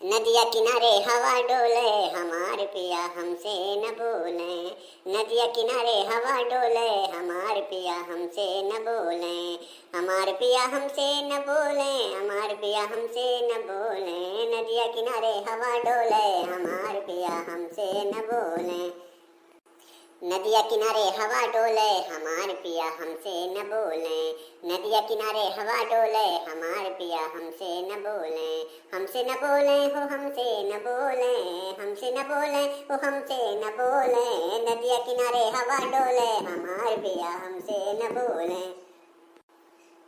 नदिया किनारे हवा डोले हमार पिया हमसे न बोले। नदिया किनारे हवा डोले हमार पिया हमसे न बोले। हमार पिया हमसे न बोले, हमार पिया हमसे न बोले। नदिया किनारे हवा डोले हमार पिया हमसे न बोले। नदिया किनारे हवा डोले हमार पिया हमसे न बोले। नदिया किनारे हवा डोले हमार पिया हमसे न बोले। हमसे न बोले हो हमसे न बोले, हमसे न बोले हो हमसे न बोले। नदिया किनारे हवा डोले हमार पिया हमसे न बोले।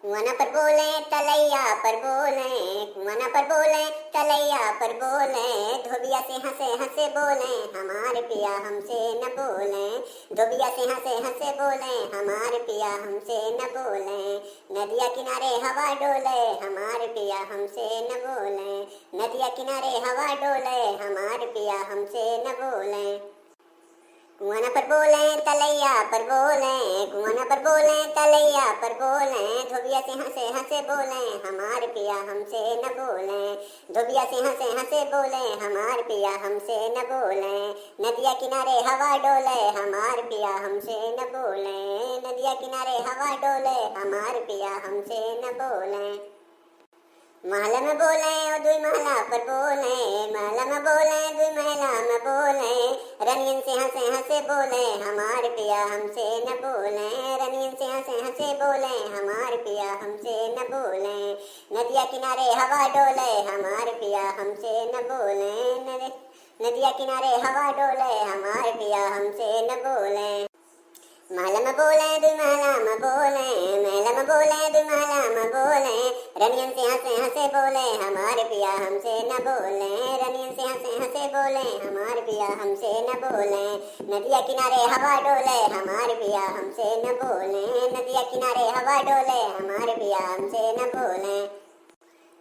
कुआना पर बोले तलैया पर बोले, कुआना पर बोले तलैया पर बोले। धोबिया से हंसे हंसे बोले हमार पिया हमसे न बोले। धोबिया से हंसे हंसे बोले हमार पिया हमसे न बोले। नदिया किनारे हवा डोले हमार पिया हमसे न बोले। नदिया किनारे हवा डोले हमार पिया हमसे न बोले। कुआना पर बोले तलैया पर बोले, कुआना पर बोले तलैया पर बोले। धोबिया से हंसे हंसे बोले हमार पिया हमसे न बोले। धोबिया से हंसे हंसे बोले हमार पिया हमसे न बोले। नदिया किनारे हवा डोले हमार पिया हमसे न बोले। नदिया किनारे हवा डोले हमार पिया हमसे न बोले। महला में बोले और दुई महला पर बोले, महला में बोले दुई महला में बोले। रनियन से हंसे हंसे बोले हमार पिया हमसे न बोले। रनियन से हंसे हंसे बोले हमार पिया हमसे न बोले। नदिया किनारे हवा डोले हमार पिया हमसे न बोले। नदिया किनारे हवा डोले हमार पिया हमसे न बोले। महला में बोले दुई महला में बोले, महला में बोले दुई महला में बोले। रनियन से हंसे हंसे बोले हमार पिया हमसे न बोले। रनियन से हंसे हंसे बोले हमार पिया हमसे न बोले। नदिया किनारे हवा डोले हमार पिया हमसे न बोले। नदिया किनारे हवा डोले हमार पिया हमसे न बोले।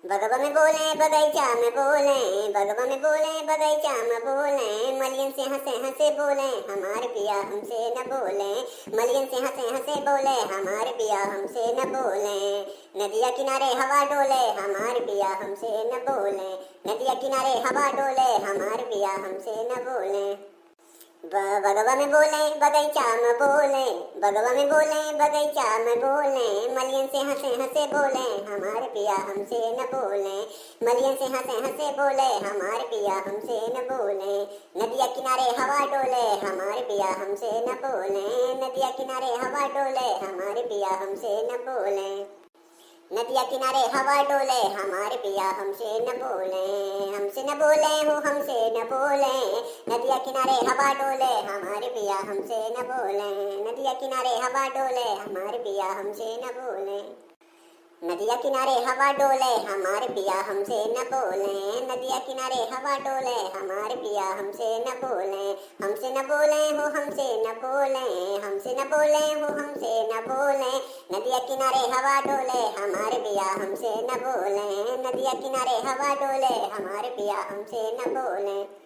बगवा में बोले बगैचा में बोले, बगवा में बोले बगैचा में बोले। मलियन से हंसे हंसे बोले हमार पिया हमसे न बोले। मलियन से हंसे हंसे बोले हमार पिया हमसे न बोले। नदिया किनारे हवा डोले हमार पिया हमसे न बोले। नदिया किनारे हवा डोले हमार पिया हमसे न बोले। बगवा में बोले बगैचा में बोले, बगवा में बोले बगैचा में बोले। मलियन से हंसे हंसे बोले हमार पिया हमसे न बोले। मलियन से हंसे हंसे बोले हमार पिया हमसे न बोले। नदिया किनारे हवा डोले हमार पिया हमसे न बोले। नदिया किनारे हवा डोले हमार पिया हमसे न बोले। नदिया किनारे हवा डोले हमार पिया हमसे न बोले। हमसे न बोले हो हमसे न बोले। नदिया किनारे हवा डोले हमार पिया हमसे न बोले। नदिया किनारे हवा डोले हमार पिया हमसे न बोले। नदिया किनारे हवा डोले हमार पिया हमसे न बोले। नदिया किनारे हवा डोले हमार पिया हमसे न बोले। हमसे न बोले हो हमसे न बोले, हमसे न बोले हो हमसे न बोले। नदिया किनारे हवा डोले हमार पिया हमसे न बोले। नदिया किनारे हवा डोले हमार पिया हमसे न बोले।